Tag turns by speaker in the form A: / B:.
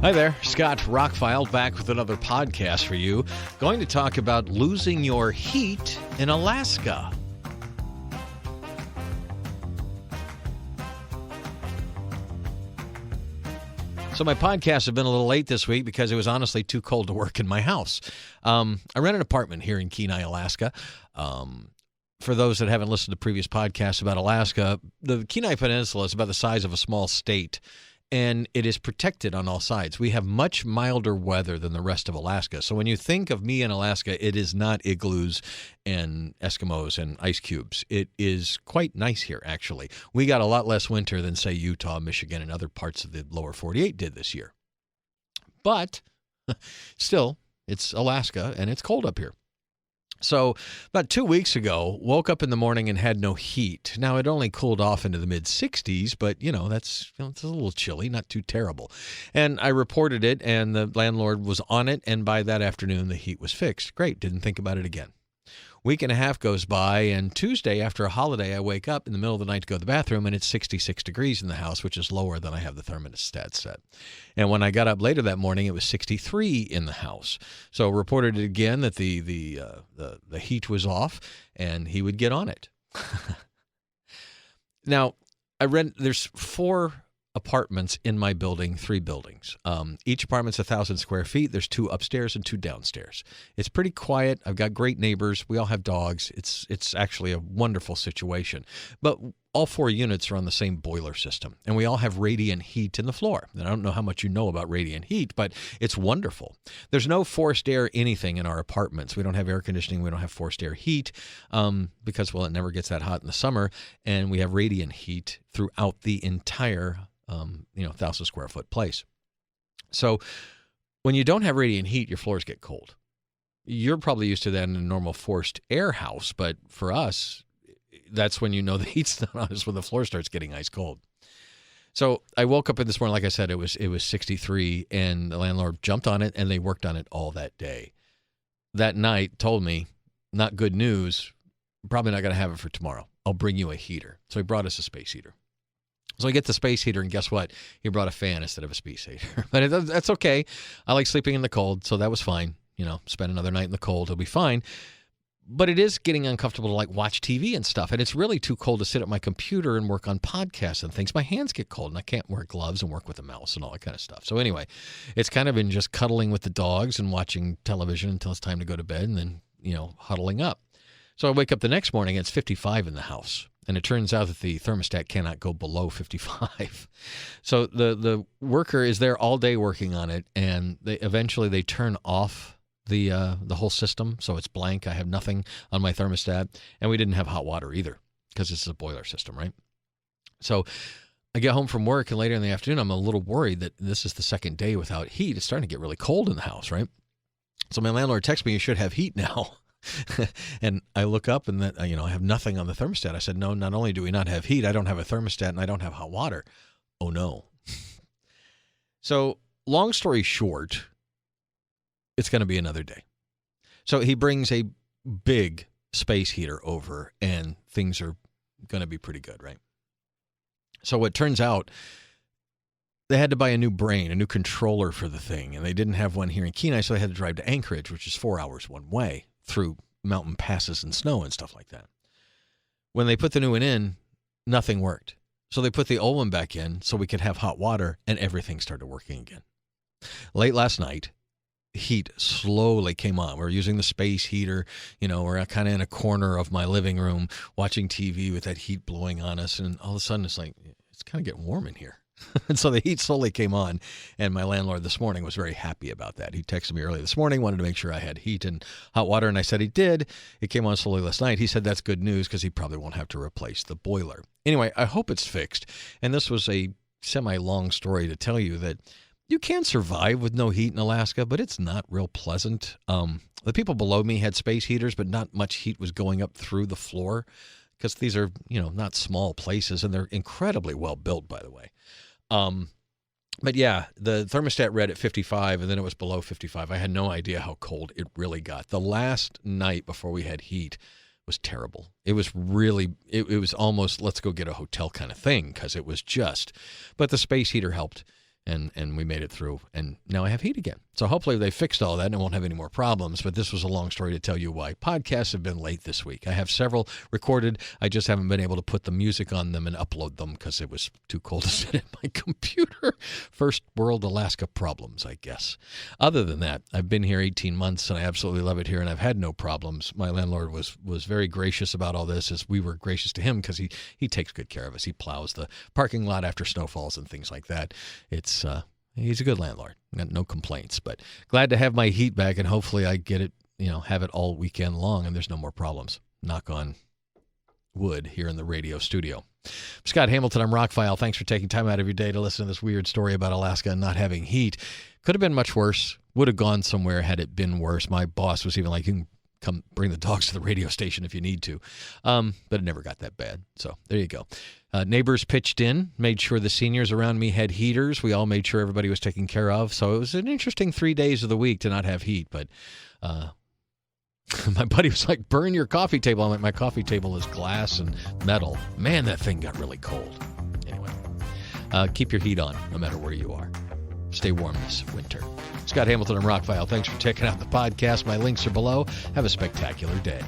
A: Hi there, Scott ROCKFILE back with another podcast for you. Going to talk about losing your heat in Alaska. So my podcasts have been a little late this week because it was honestly too cold to work in my house. I rent an apartment here in Kenai, Alaska. For those that haven't listened to previous podcasts about Alaska, the Kenai Peninsula is about the size of a small state, and it is protected on all sides. We have much milder weather than the rest of Alaska. So when you think of me in Alaska, it is not igloos and Eskimos and ice cubes. It is quite nice here, actually. We got a lot less winter than, say, Utah, Michigan, and other parts of the lower 48 did this year. But still, it's Alaska, and it's cold up here. So about 2 weeks ago, woke up in the morning and had no heat. Now, it only cooled off into the mid-60s, but, it's a little chilly, not too terrible. And I reported it, and the landlord was on it, and by that afternoon, the heat was fixed. Great, didn't think about it again. Week and a half goes by, and Tuesday, after a holiday, I wake up in the middle of the night to go to the bathroom, and it's 66 degrees in the house, which is lower than I have the thermostat set. And when I got up later that morning, it was 63 in the house. So reported it again that the heat was off, and he would get on it. Now, there's 4 apartments in my building, 3 buildings. Each apartment's 1,000 square feet. There's 2 upstairs and 2 downstairs. It's pretty quiet. I've got great neighbors. We all have dogs. It's actually a wonderful situation. But all 4 units are on the same boiler system, and we all have radiant heat in the floor. And I don't know how much you know about radiant heat, but it's wonderful. There's no forced air anything in our apartments. We don't have air conditioning. We don't have forced air heat because, well, it never gets that hot in the summer, and we have radiant heat throughout the entire 1,000 square foot place. So when you don't have radiant heat, your floors get cold. You're probably used to that in a normal forced air house, but for us, that's when you know the heat's not on, is when the floor starts getting ice cold. So I woke up this morning, like I said, it was 63, and the landlord jumped on it, and they worked on it all that day. That night told me, not good news, probably not going to have it for tomorrow. I'll bring you a heater. So he brought us a space heater. So I get the space heater, and guess what? He brought a fan instead of a space heater. But that's okay. I like sleeping in the cold, so that was fine. Spend another night in the cold. It'll be fine. But it is getting uncomfortable to watch TV and stuff. And it's really too cold to sit at my computer and work on podcasts and things. My hands get cold, and I can't wear gloves and work with a mouse and all that kind of stuff. So anyway, it's kind of been just cuddling with the dogs and watching television until it's time to go to bed, and then, huddling up. So I wake up the next morning, and it's 55 in the house. And it turns out that the thermostat cannot go below 55. So the worker is there all day working on it, and eventually they turn off the whole system, so it's blank. I have nothing on my thermostat, and we didn't have hot water either because this is a boiler system, right? So I get home from work, and later in the afternoon, I'm a little worried that this is the second day without heat. It's starting to get really cold in the house, right? So my landlord texts me, "You should have heat now." And I look up, and I have nothing on the thermostat. I said, "No, not only do we not have heat, I don't have a thermostat, and I don't have hot water." Oh, no. So long story short, it's going to be another day. So he brings a big space heater over, and things are going to be pretty good, right? So it turns out they had to buy a new brain, a new controller for the thing, and they didn't have one here in Kenai, so they had to drive to Anchorage, which is 4 hours one way, through mountain passes and snow and stuff like that. When they put the new one in, nothing worked. So they put the old one back in so we could have hot water, and everything started working again. Late last night, heat slowly came on. We're using the space heater. We're kind of in a corner of my living room watching TV with that heat blowing on us, and all of a sudden it's kind of getting warm in here. And so the heat slowly came on, and my landlord this morning was very happy about that. He texted me early this morning, wanted to make sure I had heat and hot water, and I said he did. It came on slowly last night. He said that's good news because he probably won't have to replace the boiler. Anyway, I hope it's fixed. And this was a semi-long story to tell you that you can survive with no heat in Alaska, but it's not real pleasant. The people below me had space heaters, but not much heat was going up through the floor because these are, not small places, and they're incredibly well built, by the way. But yeah, the thermostat read at 55, and then it was below 55. I had no idea how cold it really got. The last night before we had heat was terrible. It was really, it was almost let's go get a hotel kind of thing because it was just, but the space heater helped. And we made it through, and now I have heat again. So hopefully they fixed all that and I won't have any more problems, but this was a long story to tell you why. Podcasts have been late this week. I have several recorded. I just haven't been able to put the music on them and upload them because it was too cold to sit at my computer. First world Alaska problems, I guess. Other than that, I've been here 18 months, and I absolutely love it here, and I've had no problems. My landlord was very gracious about all this, as we were gracious to him, because he takes good care of us. He plows the parking lot after snowfalls and things like that. He's a good landlord. Got no complaints, but glad to have my heat back, and hopefully I get it, have it all weekend long, and there's no more problems. Knock on wood here in the radio studio. Scott Hamilton, I'm ROCKFILE. Thanks for taking time out of your day to listen to this weird story about Alaska and not having heat. Could have been much worse. Would have gone somewhere had it been worse. My boss was even like, you can come bring the dogs to the radio station if you need to. But it never got that bad. So there you go. Neighbors pitched in, made sure the seniors around me had heaters. We all made sure everybody was taken care of. So it was an interesting 3 days of the week to not have heat. But my buddy was like, burn your coffee table. I'm like, my coffee table is glass and metal. Man, that thing got really cold. Anyway, keep your heat on no matter where you are. Stay warm this winter. Scott Hamilton and ROCKFILE. Thanks for checking out the podcast. My links are below. Have a spectacular day.